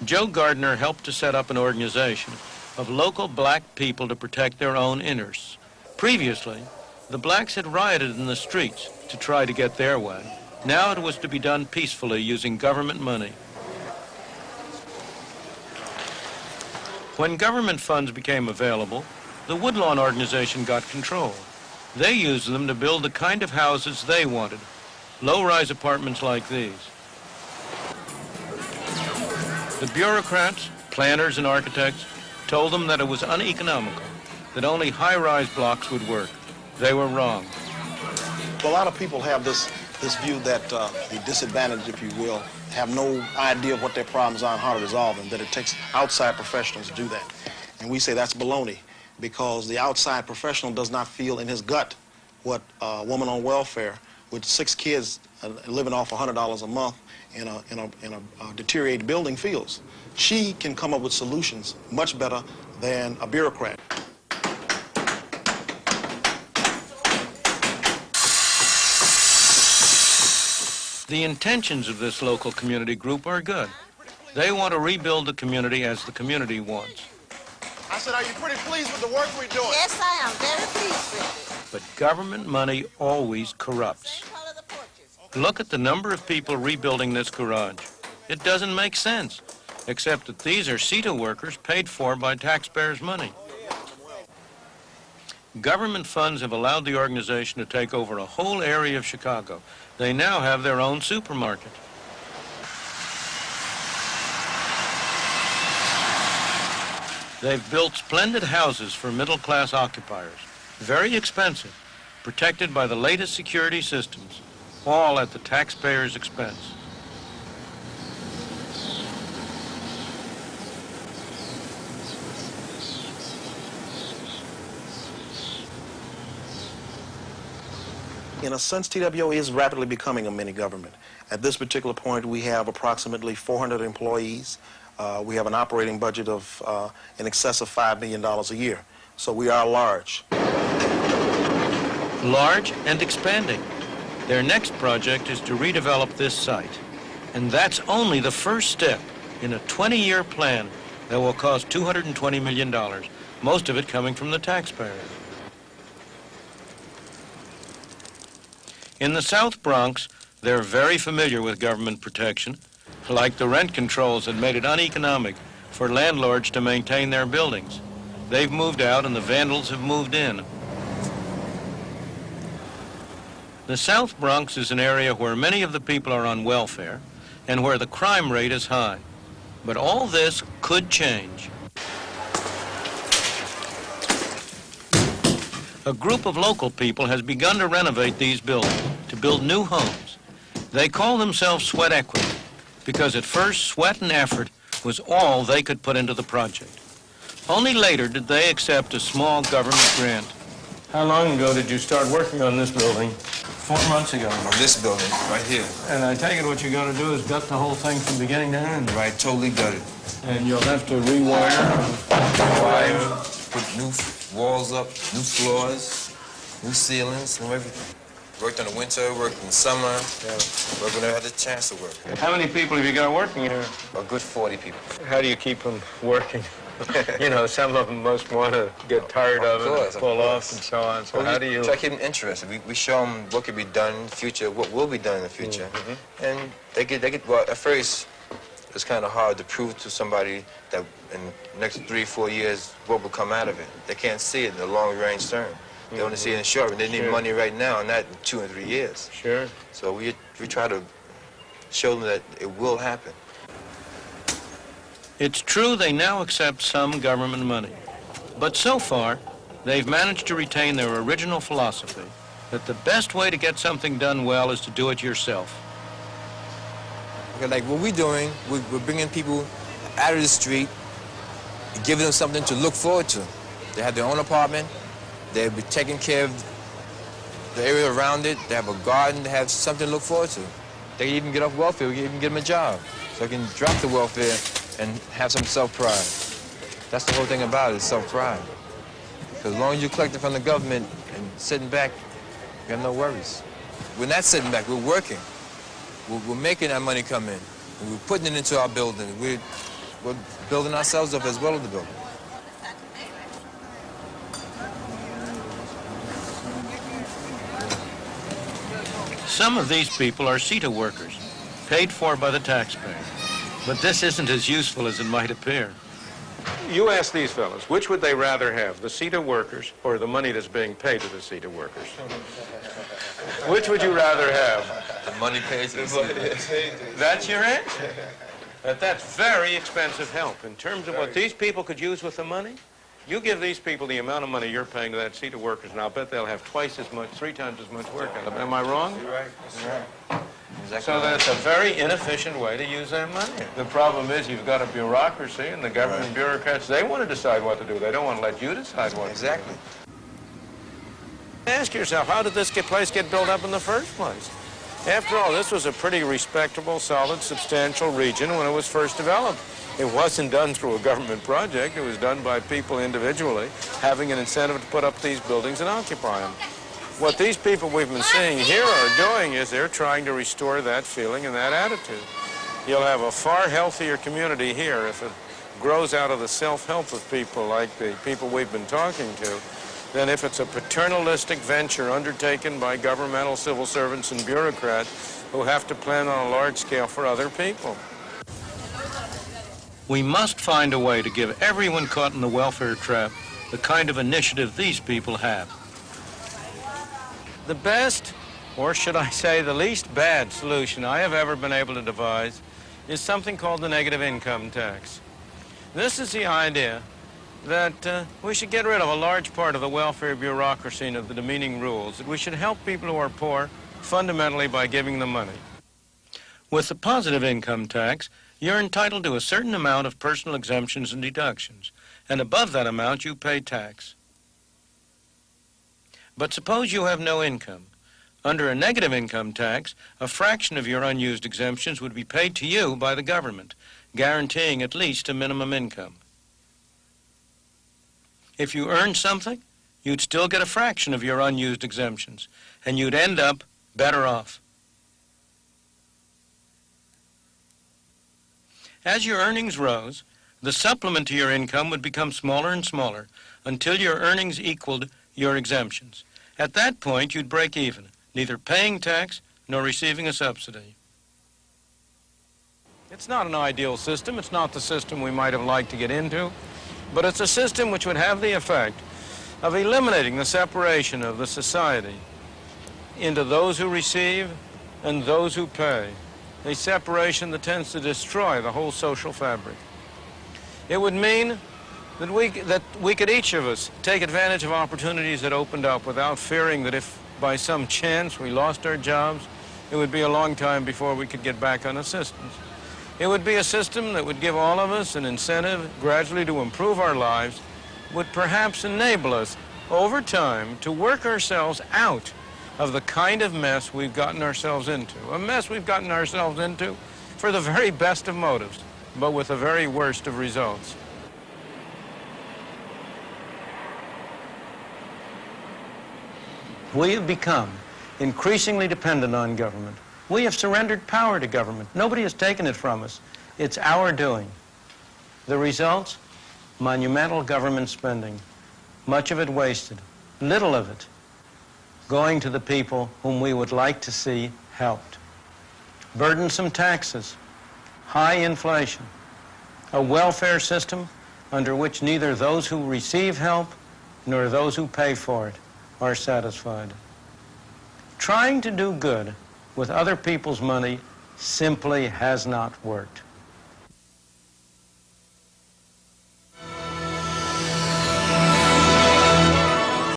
Joe Gardner helped to set up an organization of local black people to protect their own interests. Previously, the blacks had rioted in the streets to try to get their way. Now it was to be done peacefully using government money. When government funds became available, the Woodlawn organization got control. They used them to build the kind of houses they wanted, low-rise apartments like these. The bureaucrats, planners, and architects told them that it was uneconomical, that only high-rise blocks would work. They were wrong. A lot of people have this view that the disadvantaged, if you will, have no idea of what their problems are and how to resolve them, that it takes outside professionals to do that. And we say that's baloney, because the outside professional does not feel in his gut what a woman on welfare with 6 kids living off $100 a month in a deteriorated building feels. She can come up with solutions much better than a bureaucrat. The intentions of this local community group are good. They want to rebuild the community as the community wants. I said, are you pretty pleased with the work we're doing? Yes, I am very pleased with it. But government money always corrupts. Look at the number of people rebuilding this garage. It doesn't make sense, except that these are CETA workers paid for by taxpayers' money. Government funds have allowed the organization to take over a whole area of Chicago. They now have their own supermarket. They've built splendid houses for middle-class occupiers, very expensive, protected by the latest security systems, all at the taxpayer's expense. In a sense, TWO is rapidly becoming a mini government. At this particular point, we have approximately 400 employees. We have an operating budget of in excess of $5 million a year. So we are large. Large and expanding. Their next project is to redevelop this site. And that's only the first step in a 20-year plan that will cost $220 million, most of it coming from the taxpayers. In the South Bronx, they're very familiar with government protection, like the rent controls that made it uneconomic for landlords to maintain their buildings. They've moved out and the vandals have moved in. The South Bronx is an area where many of the people are on welfare and where the crime rate is high. But all this could change. A group of local people has begun to renovate these buildings, to build new homes. They call themselves Sweat Equity because at first sweat and effort was all they could put into the project. Only later did they accept a small government grant. How long ago did you start working on this building? 4 months ago. On this building, right here. And I take it what you're going to do is gut the whole thing from beginning to end? Right, totally gutted. And you'll have to rewire? Wire, put new walls up, new floors, new ceilings, new everything. Worked in the winter, worked in the summer, worked when I had the chance to work. How many people have you got working here? A good 40 people. How do you keep them working? You know, some of them most want to get tired of it and pull off and so on. So how do you... Try to keep them interested. We show them what could be done in the future, what will be done in the future. And they get, well, at first, it's kind of hard to prove to somebody that in the next 3-4 years, what will come out of it. They can't see it in the long-range term. They only see it in the short run. They need money right now, and not in 2 and 3 years. Sure. So we try to show them that it will happen. It's true they now accept some government money, but so far, they've managed to retain their original philosophy that the best way to get something done well is to do it yourself. Okay, like what we're doing, we're bringing people out of the street and giving them something to look forward to. They have their own apartment, they'll be taking care of the area around it, they have a garden, they have something to look forward to. They can even get off welfare, we can even get them a job. So they can drop the welfare and have some self-pride. That's the whole thing about it, self-pride. Because as long as you're collecting from the government and sitting back, you got no worries. We're not sitting back, we're working. We're making our money come in. We're putting it into our building. We're we're building ourselves up as well as the building. Some of these people are CETA workers, paid for by the taxpayer. But this isn't as useful as it might appear. You ask these fellows, which would they rather have, the CETA workers or the money that's being paid to the CETA workers? Which would you rather have? The money pays the CETA. That's your answer? That's very expensive help. In terms of what these people could use with the money, you give these people the amount of money you're paying to that CETA workers, and I'll bet they'll have twice as much, 3 times as much work out of them. Am I wrong? You're right. You're right. Exactly. So that's a very inefficient way to use that money. The problem is you've got a bureaucracy, and the government bureaucrats, they want to decide what to do. They don't want to let you decide what to do. Exactly. Ask yourself, how did this place get built up in the first place? After all, this was a pretty respectable, solid, substantial region when it was first developed. It wasn't done through a government project. It was done by people individually, having an incentive to put up these buildings and occupy them. What these people we've been seeing here are doing is they're trying to restore that feeling and that attitude. You'll have a far healthier community here if it grows out of the self-help of people like the people we've been talking to than if it's a paternalistic venture undertaken by governmental civil servants and bureaucrats who have to plan on a large scale for other people. We must find a way to give everyone caught in the welfare trap the kind of initiative these people have. The best, or should I say the least bad solution I have ever been able to devise is something called the negative income tax. This is the idea that we should get rid of a large part of the welfare bureaucracy and of the demeaning rules, that we should help people who are poor fundamentally by giving them money. With the positive income tax, you're entitled to a certain amount of personal exemptions and deductions, and above that amount you pay tax. But suppose you have no income. Under a negative income tax, a fraction of your unused exemptions would be paid to you by the government, guaranteeing at least a minimum income. If you earned something, you'd still get a fraction of your unused exemptions, and you'd end up better off. As your earnings rose, the supplement to your income would become smaller and smaller until your earnings equaled your exemptions. At that point, you'd break even, neither paying tax nor receiving a subsidy. It's not an ideal system. It's not the system we might have liked to get into, but it's a system which would have the effect of eliminating the separation of the society into those who receive and those who pay, a separation that tends to destroy the whole social fabric. It would mean that we could each of us take advantage of opportunities that opened up without fearing that if by some chance we lost our jobs, it would be a long time before we could get back on assistance. It would be a system that would give all of us an incentive gradually to improve our lives, would perhaps enable us over time to work ourselves out of the kind of mess we've gotten ourselves into. A mess we've gotten ourselves into for the very best of motives, but with the very worst of results. We have become increasingly dependent on government. We have surrendered power to government. Nobody has taken it from us. It's our doing. The results? Monumental government spending. Much of it wasted. Little of it going to the people whom we would like to see helped. Burdensome taxes. High inflation. A welfare system under which neither those who receive help nor those who pay for it are satisfied. Trying to do good with other people's money simply has not worked.